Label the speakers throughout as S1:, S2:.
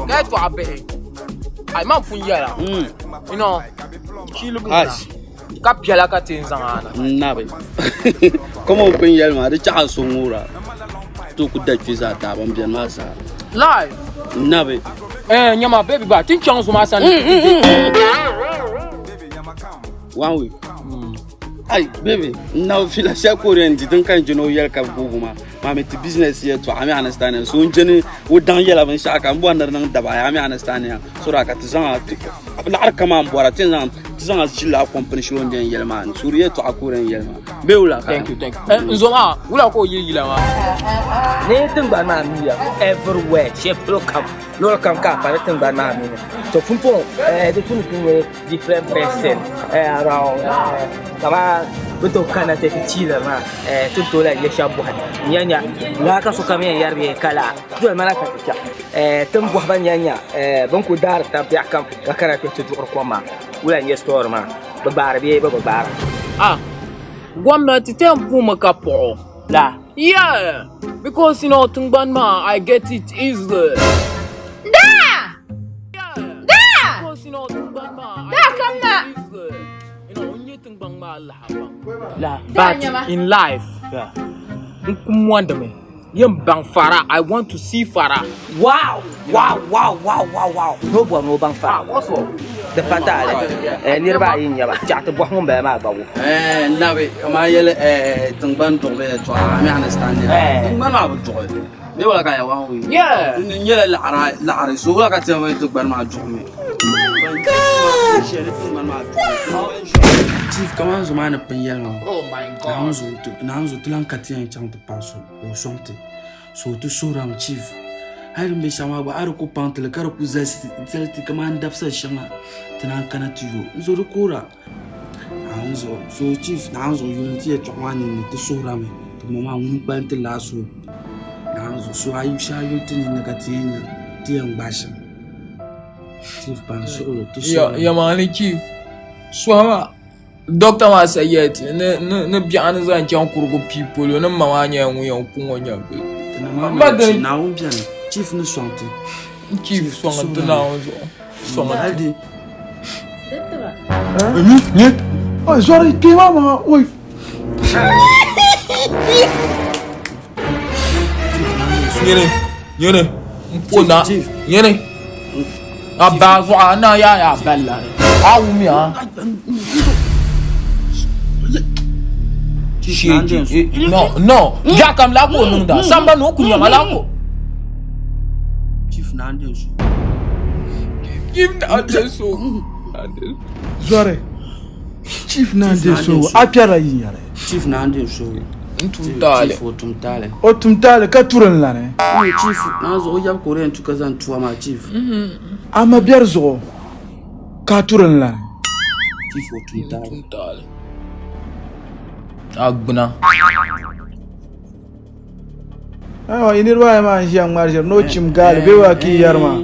S1: That's what I bet. I man funyala. You know, she look good. Kapia ka tinzana.
S2: Nabe. Como o pinhel ma de cha sungura. Tu ku da fiza ta bam bien masa.
S1: Live.
S2: Nabe.
S1: Nyama baby ba tin chance ma san.
S2: 1 week. Ay baby, now feel like Korean didn't kind you know yel ka buguma. Mama to business here to I understand. So njeni wo dan yela ban shaka mbo ndar nan daba I understand. So raka tizanga la kama mbora tizanga chilla company show ndien yel man. Suriye to Korean yel man. Beula ka.
S1: Thank you. Nzoma, wula ko yila ma.
S3: Ne tingba ma mi everywhere. She look come ka pa tingba ma mi. So fumpo the two different person around kama beto kana te chila ma tunto la le shabu nyanya la ka so kamia yarbi kala dol malaka ta tumbu ban nyanya banku dar ta biakam ka kana te tudur ko ma wala nye store ma babar bi babar
S1: gwamnati tempu makapo la yeah because you know tungban ma I get it easily because you know tungban ma but in life, bang Farah. I want to see Farah.
S3: Wow. No one no bang Farah. The patale. Nearby in Yaba. Chat the Bohum Bama.
S2: Nabe, kama yele tungban to be to I understand. Tungban would joy. They were like I want.
S1: Yeah.
S2: Yele la so like I tell me to ban my joy. Chief, comment je m'en appelle?
S1: Oh my God.
S2: Nanzo tulang katia en chant de passo ou something. So tu sourang chief. Hai me chama ba aro ko pantle karo ku zelti comment dapsa chama. Tenan kana tuyo. Nzo rukura. Nanzo so chief nanzo unity e twani ni tu sourame. Tu mama un pante laso. Nanzo so ayu sha yuti ni nakatia tiang basha. Chief panso tu so.
S1: Ya mani chief. Swama. Doctor ma say yet ne bian zan jan kurgo people ne mama nya enwu yan kunwo nya be
S2: na won bian chief ne sonte
S1: chief sonte na onzo sonte
S2: aldi
S4: ni oh sorry ke mama oi
S1: yene mpona yene abazo ana ya bella awumi ha No. Jakam lako nunda. Samba no kunya malako.
S2: Chief Nandeso.
S4: Sorry. Chief Nandeso. Apiara yinyare.
S2: Chief Nandeso. Tumtale.
S4: O tumtale ka turan la ne.
S2: Chief nazo o yam Korean tukazan tuwa ma chief.
S4: Ama biar zo. Ka turan la.
S2: Chief
S1: tumtale. Agbuna.
S4: Ah, inirwa ma jiang marjer no chimgal be wa ki yarma.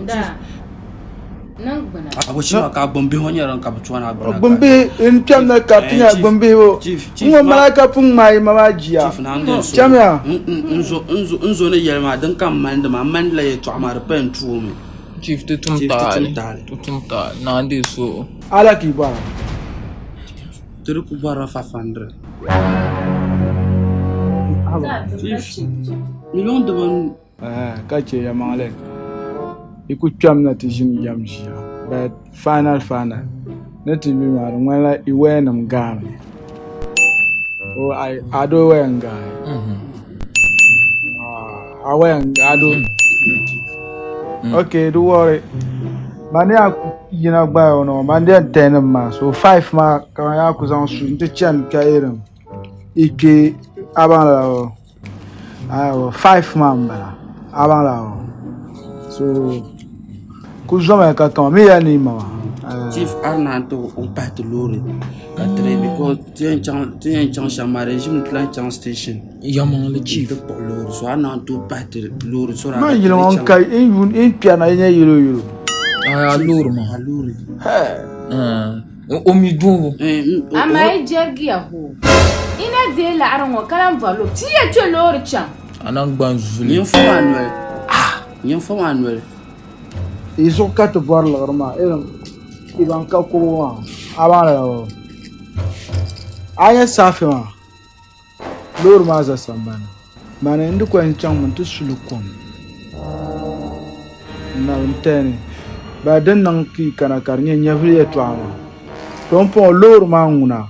S2: Abushima ka bombe honyaran ka butwana agbuna.
S4: Bombe in chamna ka tinya bombe wo. Ngo malaka pung mai mama jiya. Chamya.
S2: Nzo ne yelma dan kan mande ma man la ye to amar pen tuomi.
S1: Chief tumtale. Nandi so.
S4: Ala ki ba.
S2: Turuku bara 500. Chief, million de bon.
S4: Kache ya mangale. Iku chamna tijin jamshia. But final. Neti bi mar ngala iwe nam game. Oh I do we ngai. I do. Okay, don't worry. Mani yina gba ono mandi 10 ma so 5 ma kan ya ku zan su nte chan ka irin ike abala 5 ma mbala abala so ku zama ka kan me ya ni ma
S2: Chief Arnaldo on part lori katre because tien chang chamare jim clan chang station
S1: yaman le chief
S2: de lori so Arnaldo part lori so
S4: ma yilo on kai in piana nya yilo
S1: Alur ma. Omidu.
S5: Ama jergia ho. Ina de la aron kalam valo. Ti e to lor chan.
S1: Anan gbanzuli.
S2: Ni fuma no. Yin fa manuel.
S4: Iso ka te bor la ma iban ka ko wa abana aya safi ma lor ma za sambana mana ndu ko en chang mun tu sulu kom na ntene ba den nan ki kana karnye nyavli etwama ton pon lor ma nguna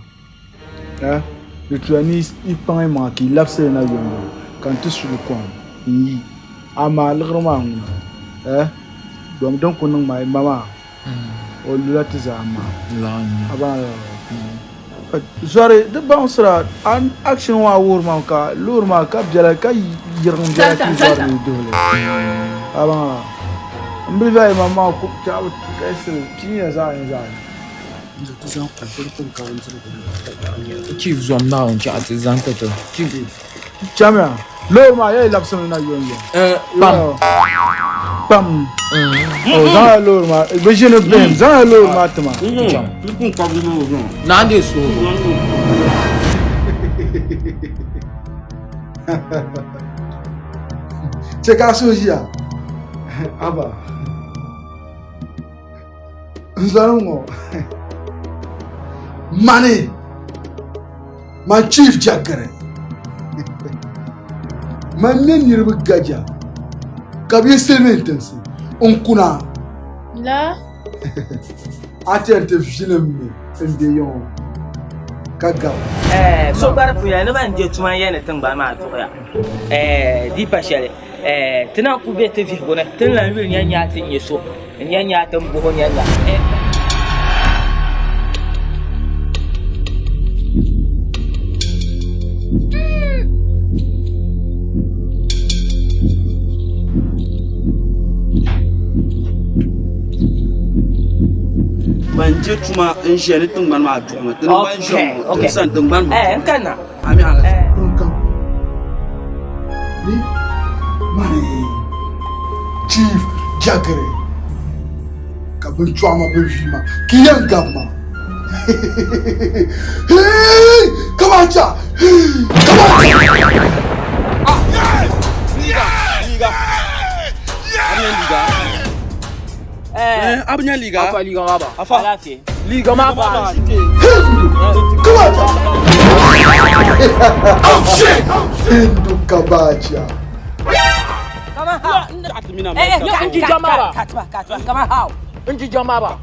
S4: le tuani ipan ma ki lapse na yongo kan tu sulu kom yi ama lor ma nguna donc on a mama o lati zama aba sorry de bouncera an action wa wurma ka lurma ka jala ka yirum jala ki war ni dole aba mbi vai mama ku ta kaise tinya za ni za
S2: Tu zan kwalfar kun kawon zirga.
S1: Chief zom na on chat zan ko to.
S4: chamia lurma ya lapsan na yongo pam za lurma be jene ben za lurma tama
S2: Kun kwabli na wo.
S1: Na de so.
S4: cheka sojia aba nzango money my chief jagare manne nirbu gaja kabi sementensi onkuna
S5: La.
S4: atente film ende yon kaga
S3: so bar fu ya ne ban je tuma yana tan ba ma to ya di pashale tana ku be te fi gona tan la wir nyanya tin yeso nyanya tan bo nyanya
S2: Banje tuma in shi ne tun ban ma tuma tun ban shi tun san tun ban
S3: kana
S2: ami ala
S4: ni money chief jagare kabin chama be vima kiyan gamma hey come on cha
S2: Abnya liga.
S3: Apa liga apa? Apa lagi?
S1: Liga ma ba.
S4: come on oh shit hindu kabacha
S3: Kama how?
S1: Inji jamara.
S3: Katba. Kama how?
S1: Inji jamara.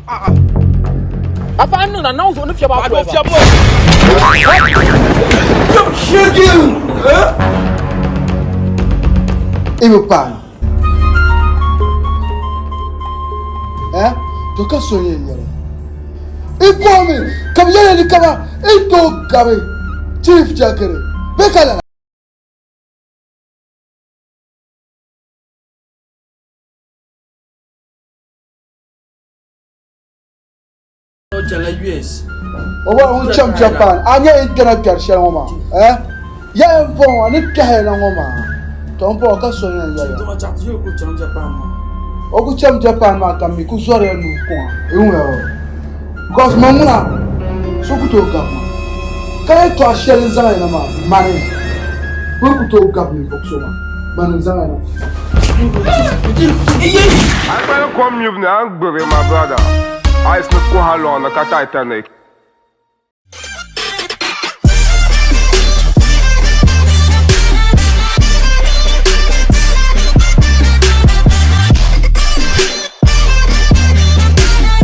S1: Afa anu na now so no fia ba ko.
S4: shit you ibu pan to ka soye yara ipomi kam yara ni kama ito gabe chief jagere bekala
S2: O jala US.
S4: oba un cham japan anya intana pyar shara ngoma ya mpo ani kahe na ngoma to mpo ka soye yara
S2: To chat yo ko chan Japan ma.
S4: oku cham japan ma kam mi ku sore nu ko because mamuna so ku to gap kay to ashel zanga na ma mane ku to gap ni ko so ma man zanga na
S6: I'm gonna come you now, my brother. I smoke Kohalon, a Titanic.